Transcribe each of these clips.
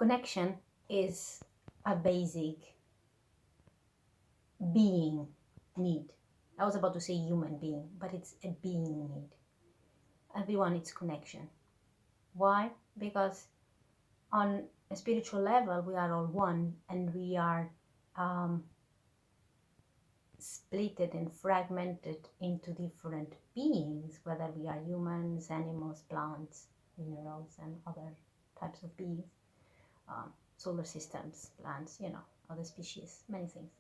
Connection is a basic being need. I was about to say human being, but it's a being need. Everyone needs connection. Why? Because on a spiritual level, we are all one, and we are splitted and fragmented into different beings, whether we are humans, animals, plants, minerals, and other types of beings, solar systems, plants, other species, many things.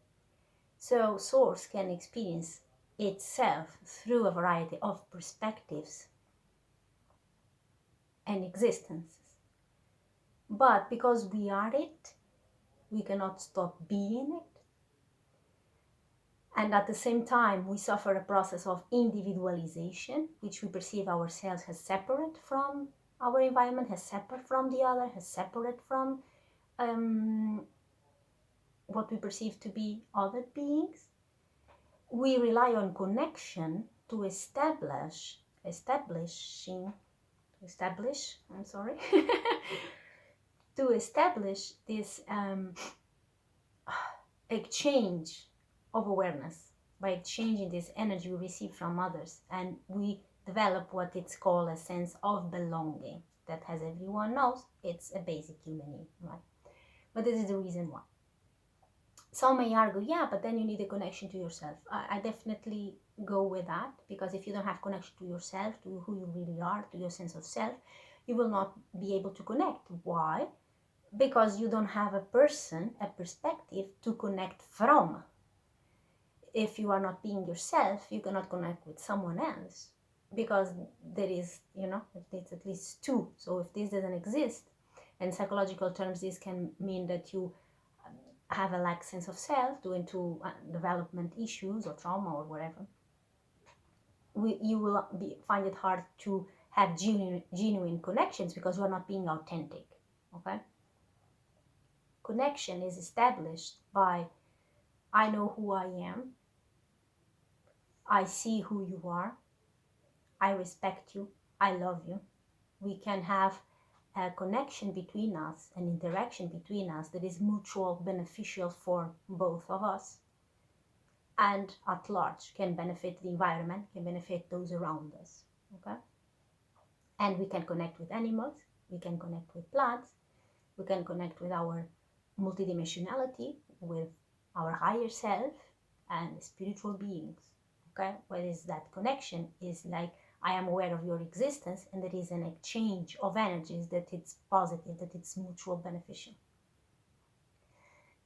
So source can experience itself through a variety of perspectives and existences. But because we are it, we cannot stop being it. And at the same time, we suffer a process of individualization, which we perceive ourselves as separate from our environment, as separate from the other, as separate from what we perceive to be other beings. We rely on connection to establish this exchange of awareness by exchanging this energy we receive from others, and we develop what it's called a sense of belonging that, as everyone knows, it's a basic human need, right? But this is the reason why. Some may argue, yeah, but then you need a connection to yourself. I definitely go with that, because if you don't have connection to yourself, to who you really are, to your sense of self, you will not be able to connect. Why? Because you don't have a person, a perspective to connect from. If you are not being yourself, you cannot connect with someone else, because there is, it's at least two. So if this doesn't exist, in psychological terms, this can mean that you have a lack sense of self, due to development issues or trauma or whatever. You will find it hard to have genuine connections, because you are not being authentic. Okay? Connection is established by, I know who I am, I see who you are, I respect you, I love you. We can have a connection between us, an interaction between us that is mutual beneficial for both of us, and at large can benefit the environment, can benefit those around us. Okay? And we can connect with animals, we can connect with plants, we can connect with our multidimensionality, with our higher self and spiritual beings. Okay? What is that connection? Is like, I am aware of your existence, and there is an exchange of energies, that it's positive, that it's mutual beneficial.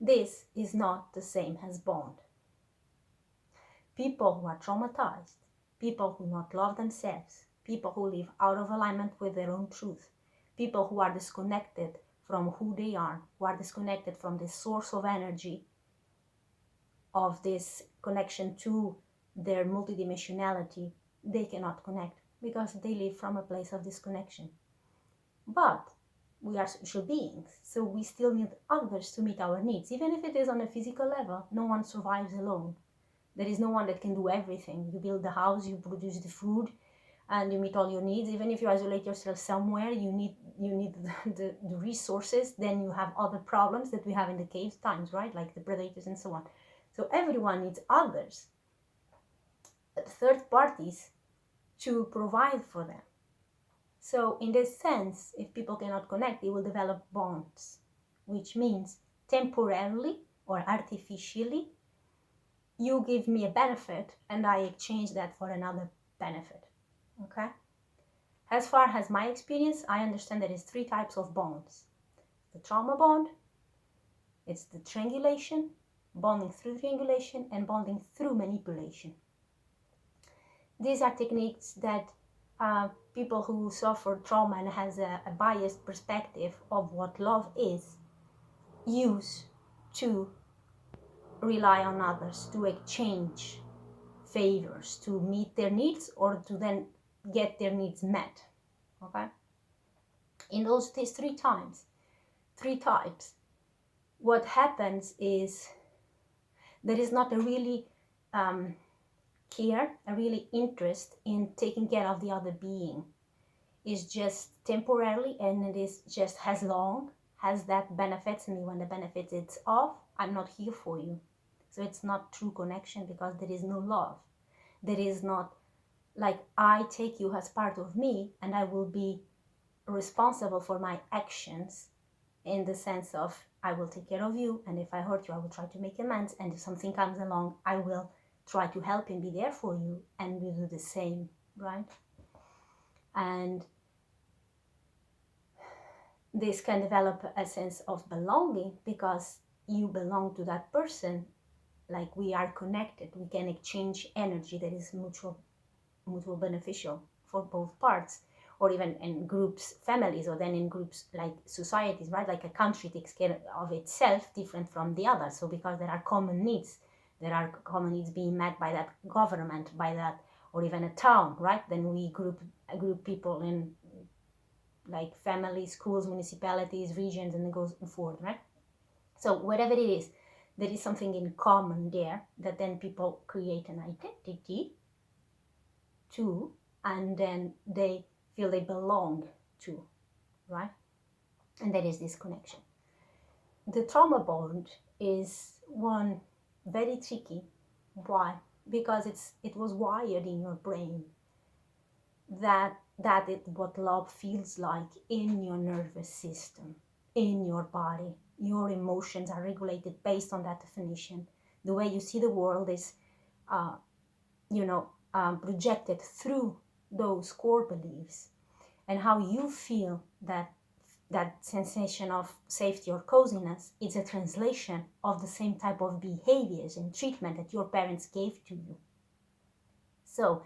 This is not the same as bond. People who are traumatized, people who not love themselves, people who live out of alignment with their own truth, people who are disconnected from who they are, who are disconnected from the source of energy, of this connection to their multidimensionality, they cannot connect, because they live from a place of disconnection. But we are social beings, so we still need others to meet our needs. Even if it is on a physical level, no one survives alone. There is no one that can do everything. You build the house, you produce the food, and you meet all your needs. Even if you isolate yourself somewhere, you need the resources. Then you have other problems that we have in the cave times, right? Like the predators and so on. So everyone needs others, third parties, to provide for them. So in this sense, if people cannot connect, they will develop bonds, which means temporarily or artificially, you give me a benefit and I exchange that for another benefit. Okay? As far as my experience, I understand there is 3 types of bonds. The trauma bond, it's the triangulation, bonding through triangulation, and bonding through manipulation. These are techniques that people who suffer trauma and has a biased perspective of what love is use to rely on others, to exchange favors, to meet their needs, or to then get their needs met. Okay? In these 3 types, what happens is there is not a really care, a really interest in taking care of the other being. It's just temporarily, and it is just as long has that benefits me. When the benefits it's off, I'm not here for you. So it's not true connection, because there is no love. There is not like, I take you as part of me and I will be responsible for my actions, in the sense of I will take care of you, and if I hurt you I will try to make amends, and if something comes along I will try to help and be there for you, and we do the same, right? And this can develop a sense of belonging, because you belong to that person. Like, we are connected, we can exchange energy that is mutual beneficial for both parts, or even in groups, families, or then in groups like societies, right? Like a country takes care of itself different from the other. So because there are common needs, being met by that government, by that, or even a town, right? Then we group people in like families, schools, municipalities, regions, and it goes forward, right? So whatever it is, there is something in common there that then people create an identity to, and then they feel they belong to, right? And there is this connection. The trauma bond is one very tricky. Why? Because it was wired in your brain that is what love feels like in your nervous system, in your body. Your emotions are regulated based on that definition. The way you see the world is, projected through those core beliefs, and how you feel that sensation of safety or coziness is a translation of the same type of behaviors and treatment that your parents gave to you. So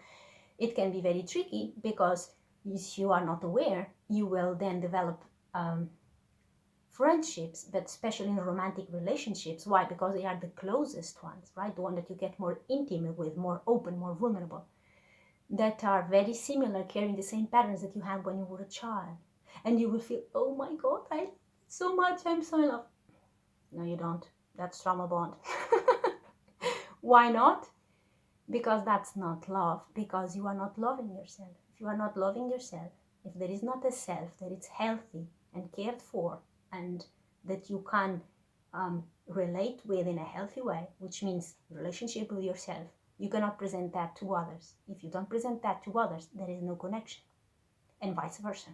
it can be very tricky, because if you are not aware, you will then develop friendships, but especially in romantic relationships. Why? Because they are the closest ones, right? The one that you get more intimate with, more open, more vulnerable, that are very similar, carrying the same patterns that you had when you were a child. And you will feel, oh my God, I love so much, I'm so in love. No, you don't. That's trauma bond. Why not? Because that's not love, because you are not loving yourself. If you are not loving yourself, if there is not a self that is healthy and cared for, and that you can relate with in a healthy way, which means relationship with yourself, you cannot present that to others. If you don't present that to others, there is no connection, and vice versa.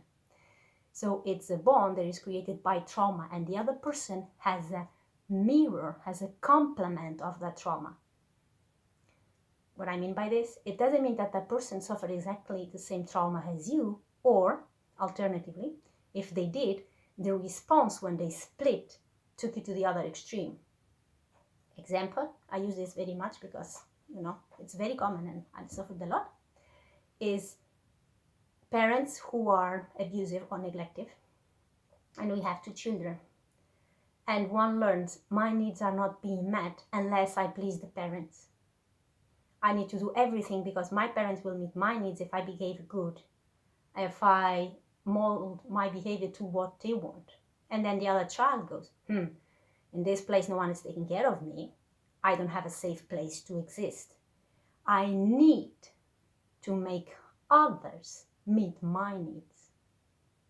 So it's a bond that is created by trauma, and the other person has a mirror, has a complement of that trauma. What I mean by this, it doesn't mean that that person suffered exactly the same trauma as you, or alternatively, if they did, the response when they split took it to the other extreme. Example, I use this very much because, it's very common and I suffered a lot, is parents who are abusive or neglective, and we have 2 children. And one learns, my needs are not being met unless I please the parents. I need to do everything because my parents will meet my needs if I behave good, if I mold my behavior to what they want. And then the other child goes, in this place no one is taking care of me. I don't have a safe place to exist. I need to make others meet my needs.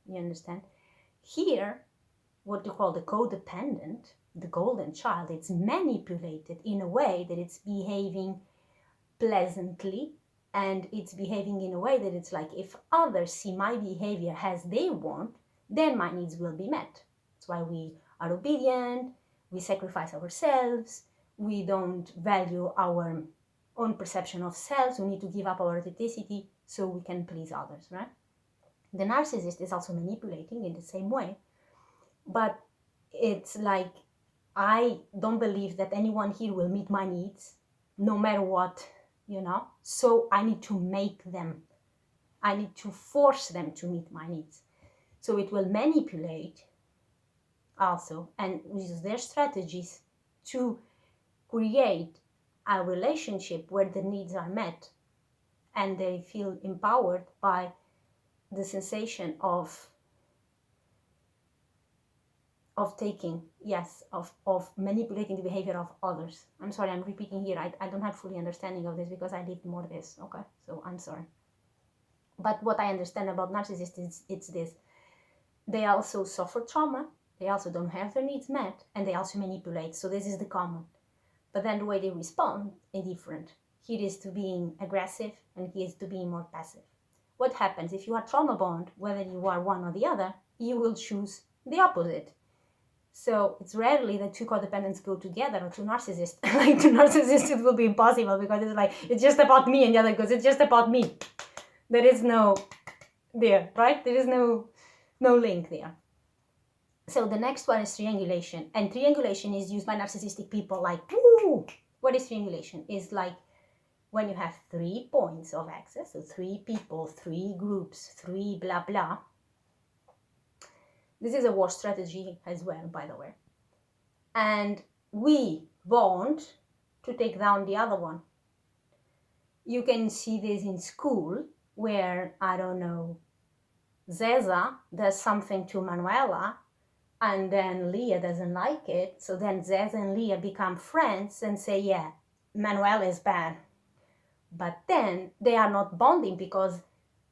You understand? Here, what you call the codependent, the golden child, it's manipulated in a way that it's behaving pleasantly, and it's behaving in a way that it's like, if others see my behavior as they want, then my needs will be met. That's why we are obedient, we sacrifice ourselves, we don't value our own perception of self, we need to give up our authenticity so we can please others, right? The narcissist is also manipulating in the same way, but it's like, I don't believe that anyone here will meet my needs, no matter what, so I need to make them, I need to force them to meet my needs. So it will manipulate also, and use their strategies to create a relationship where the needs are met and they feel empowered by the sensation of taking, of manipulating the behavior of others. I'm sorry, I'm repeating here. I don't have fully understanding of this because I lived more this, okay? So I'm sorry. But what I understand about narcissists is it's this. They also suffer trauma, They also don't have their needs met, and they also manipulate. So this is the common. But then the way they respond is different. He is to being aggressive, and he is to being more passive. What happens if you are trauma bond, whether you are one or the other, you will choose the opposite. So it's rarely that two codependents go together, or two narcissists. Like two narcissists, it will be impossible, because it's like, it's just about me, and the other goes, it's just about me. There is no there, right? There is no link there. So the next one is triangulation, and triangulation is used by narcissistic people. Like, woo! What is triangulation? Is like when you have 3 points of access, so 3 people, 3 groups, 3 blah blah. This is a war strategy as well, by the way. And we want to take down the other one. You can see this in school, where, I don't know, Zeza does something to Manuela, and then Leah doesn't like it. So then Zeza and Leah become friends and say, yeah, Manuela is bad. But then they are not bonding, because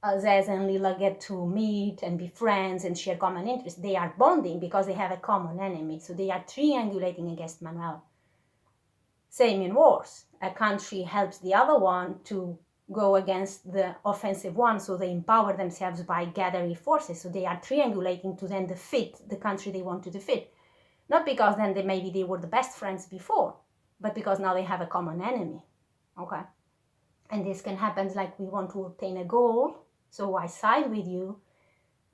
Zez and Lila get to meet and be friends and share common interests. They are bonding because they have a common enemy. So they are triangulating against Manuel. Same in wars. A country helps the other one to go against the offensive one, so they empower themselves by gathering forces. So they are triangulating to then defeat the country they want to defeat. Not because then maybe they were the best friends before, but because now they have a common enemy. Okay? And this can happen like we want to obtain a goal, so I side with you,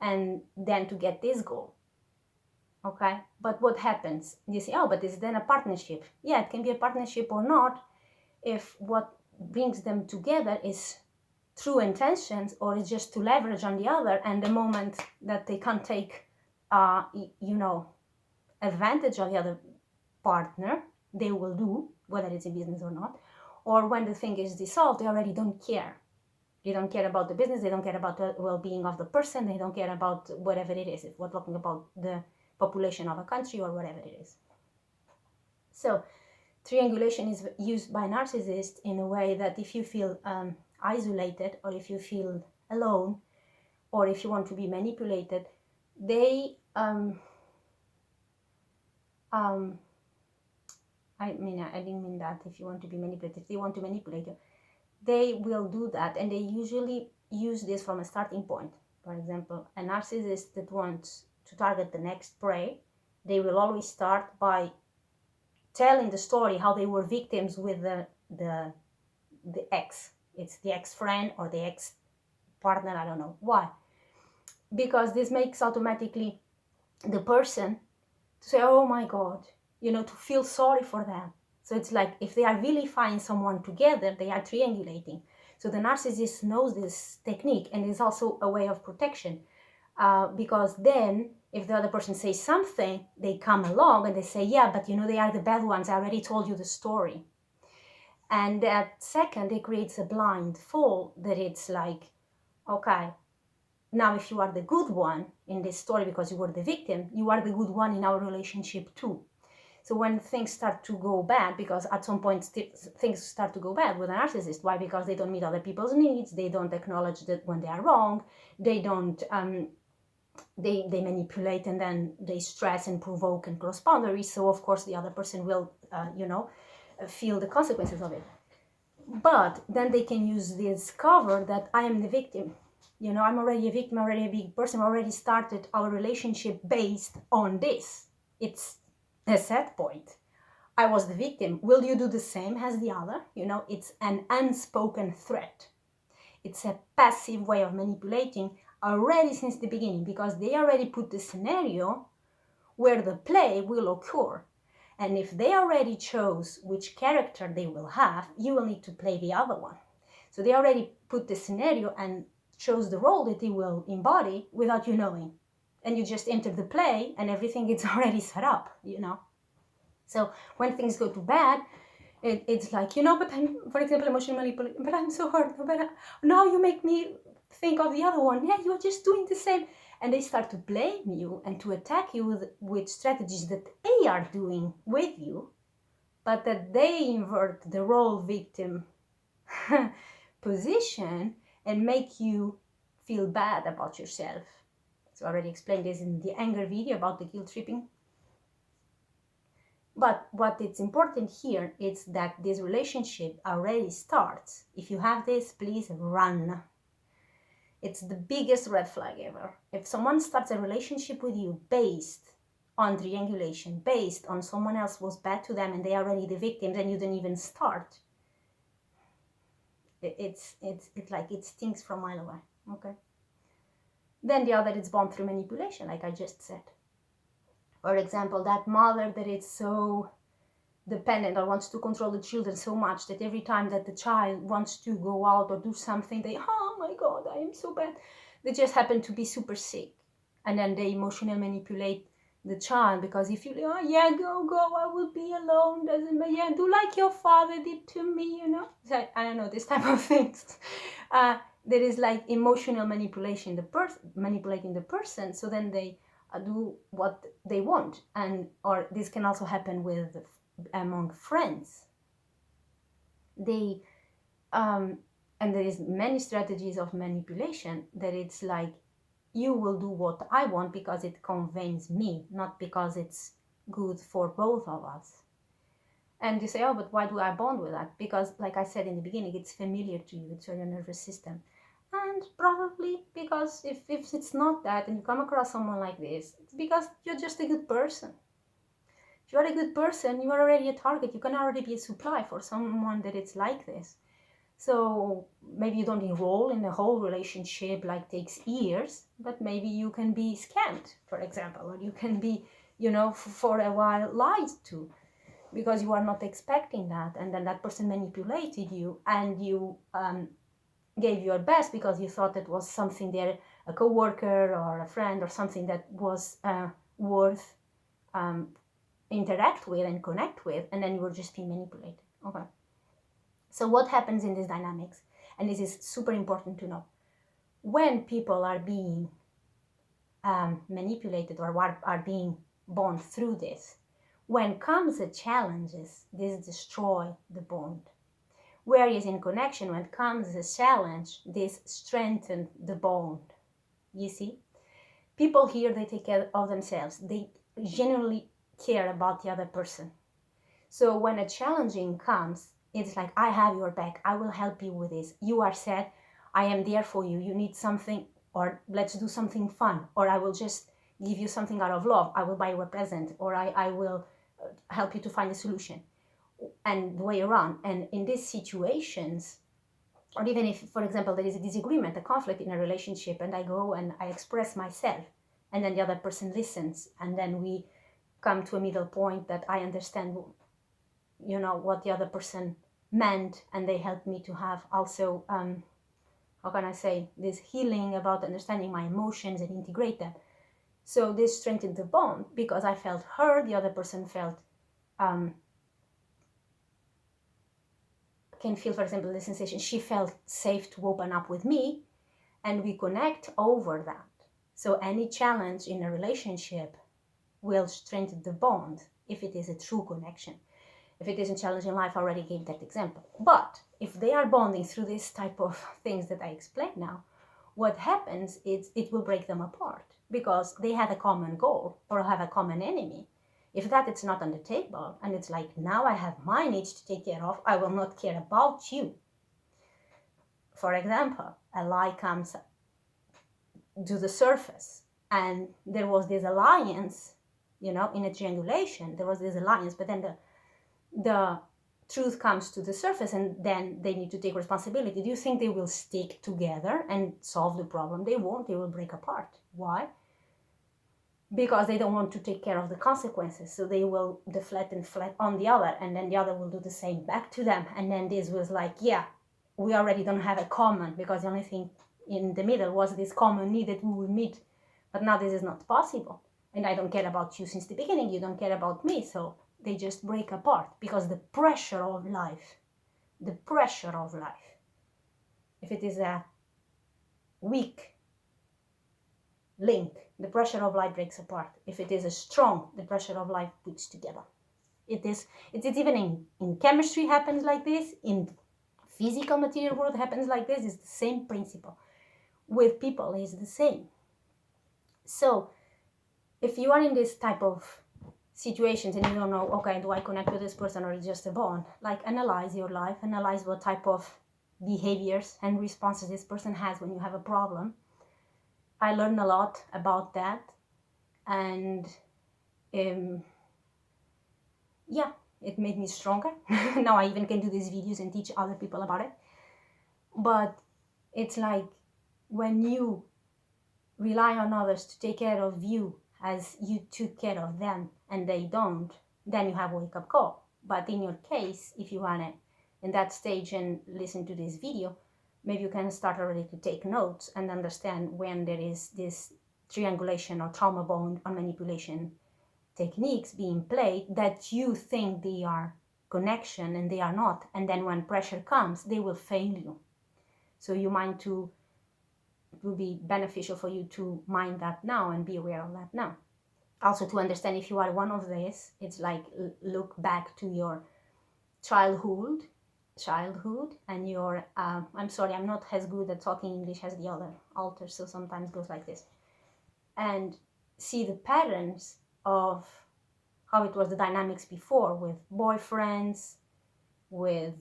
and then to get this goal. Okay? But what happens? You say, oh, but is then a partnership? Yeah, it can be a partnership or not, if what brings them together is true intentions, or is just to leverage on the other, and the moment that they can't take, advantage of the other partner, they will do, whether it's a business or not. Or when the thing is dissolved, they already don't care. They don't care about the business, they don't care about the well-being of the person, they don't care about whatever it is, if we're talking about the population of a country or whatever it is. So triangulation is used by narcissists in a way that if you feel isolated, or if you feel alone, or if you want to be manipulated, they I didn't mean that. If you want to be manipulated, if they want to manipulate you, they will do that, and they usually use this from a starting point. For example, a narcissist that wants to target the next prey, they will always start by telling the story how they were victims with the ex. It's the ex-friend or the ex-partner, I don't know. Why? Because this makes automatically the person to say, oh my God, to feel sorry for them. So it's like, if they are vilifying someone together, they are triangulating. So the narcissist knows this technique, and it's also a way of protection. Because then, if the other person says something, they come along and they say, yeah, but they are the bad ones. I already told you the story. And that second, it creates a blindfold that it's like, okay, now if you are the good one in this story because you were the victim, you are the good one in our relationship too. So when things start to go bad, because at some point things start to go bad with a narcissist, why? Because they don't meet other people's needs, they don't acknowledge that when they are wrong, they don't, they manipulate, and then they stress and provoke and cross boundaries. So of course the other person will, feel the consequences of it. But then they can use this cover that I am the victim. I'm already a victim, already a big person, already started our relationship based on this. It's a set point. I was the victim. Will you do the same as the other? It's an unspoken threat. It's a passive way of manipulating already since the beginning, because they already put the scenario where the play will occur. And if they already chose which character they will have, you will need to play the other one. So they already put the scenario and chose the role that they will embody without you knowing. And you just enter the play and everything is already set up, So when things go too bad, it's like, but I'm, for example, emotionally manipulated, but I'm so hurt. But now you make me think of the other one. Yeah, you're just doing the same. And they start to blame you and to attack you with strategies that they are doing with you, but that they invert the role victim position and make you feel bad about yourself. So I already explained this in the anger video about the guilt tripping. But what it's important here is that this relationship already starts. If you have this, please run. It's the biggest red flag ever. If someone starts a relationship with you based on triangulation, based on someone else was bad to them and they are already the victims and you didn't even start, it's like it stinks from a mile away. Okay. Then the other is born through manipulation, like I just said. For example, that mother that is so dependent or wants to control the children so much that every time that the child wants to go out or do something, they, oh my God, I am so bad. They just happen to be super sick. And then they emotionally manipulate the child because if you, oh yeah, go, I will be alone, doesn't matter, yeah, do like your father did to me, you know. So, I don't know, this type of things. There is like emotional manipulation, manipulating the person, so then they do what they want. And or this can also happen with among friends. They and there is many strategies of manipulation that it's like, you will do what I want because it convenes me, not because it's good for both of us. And you say, oh, but why do I bond with that? Because, like I said in the beginning, it's familiar to you, it's on your nervous system. And probably because if it's not that and you come across someone like this, it's because you're just a good person. If you're a good person, you are already a target. You can already be a supply for someone that it's like this. So maybe you don't enroll in the whole relationship, like takes years, but maybe you can be scammed, for example, or you can be, you know, for a while lied to because you are not expecting that. And then that person manipulated you and you gave your best because you thought it was something there, a coworker or a friend or something that was worth interact with and connect with, and then you were just being manipulated. Okay. So what happens in these dynamics? And this is super important to know. When people are being manipulated or are being bond through this, when comes the challenges, this destroy the bond. Whereas in connection, when comes the challenge, this strengthen the bond. You see? People here, they take care of themselves. They genuinely care about the other person. So when a challenging comes, it's like, I have your back. I will help you with this. You are sad. I am there for you. You need something, or let's do something fun, or I will just give you something out of love. I will buy you a present, or I will help you to find a solution, and the way around. And in these situations, or even if, for example, there is a disagreement, a conflict in a relationship, and I go and I express myself, and then the other person listens, and then we come to a middle point that I understand, you know, what the other person meant, and they helped me to have also, how can I say, this healing about understanding my emotions and integrate them. So this strengthened the bond because I felt heard, the other person felt, can feel, for example, the sensation, she felt safe to open up with me, and we connect over that. So any challenge in a relationship will strengthen the bond if it is a true connection. If it is a challenge in life, I already gave that example. But if they are bonding through this type of things that I explained now, what happens is it will break them apart because they had a common goal or have a common enemy. If that it's not on the table and it's like, now I have my needs to take care of, I will not care about you. For example, a lie comes to the surface and there was this alliance, you know, in a triangulation, there was this alliance, but then the truth comes to the surface and then they need to take responsibility. Do you think they will stick together and solve the problem? They won't. They will break apart. Why? Because they don't want to take care of the consequences. So they will deflect and flat on the other, and then the other will do the same back to them. And then this was like, yeah, we already don't have a common, because the only thing in the middle was this common need that we will meet. But now this is not possible. And I don't care about you since the beginning. You don't care about me. So they just break apart because the pressure of life, if it is a weak link, the pressure of life breaks apart. If it is a strong, the pressure of life puts together. It's even in chemistry happens like this, in physical material world happens like this. It's the same principle. With people is the same. So if you are in this type of situations and you don't know, okay, do I connect with this person or is it just a bond? Like, analyze your life, analyze what type of behaviors and responses this person has when you have a problem. I learned a lot about that, and yeah, it made me stronger. Now I even can do these videos and teach other people about it. But it's like, when you rely on others to take care of you as you took care of them and they don't, then you have a wake-up call. But in your case, if you want to in that stage and listen to this video, maybe you can start already to take notes and understand when there is this triangulation or trauma bond or manipulation techniques being played that you think they are connection and they are not, and then when pressure comes they will fail you. So you mind to, it will be beneficial for you to mind that now and be aware of that now. Also, to understand if you are one of these, it's like, look back to your childhood and your I'm sorry, I'm not as good at talking English as the other alters, so sometimes goes like this, and see the patterns of how it was the dynamics before with boyfriends, with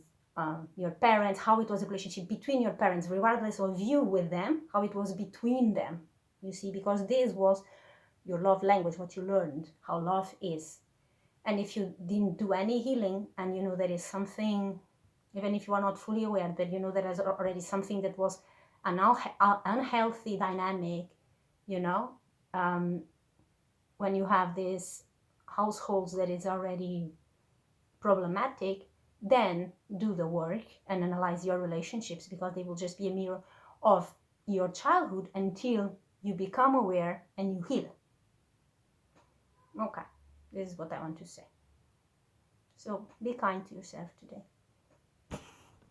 your parents, how it was a relationship between your parents, regardless of you with them, how it was between them. You see, because this was your love language, what you learned, how love is. And if you didn't do any healing, and you know there is something, even if you are not fully aware, that you know there is already something that was an unhealthy dynamic, you know, when you have these households that is already problematic, then do the work and analyze your relationships, because they will just be a mirror of your childhood until you become aware and you heal. Okay, this is what I want to say. So be kind to yourself today.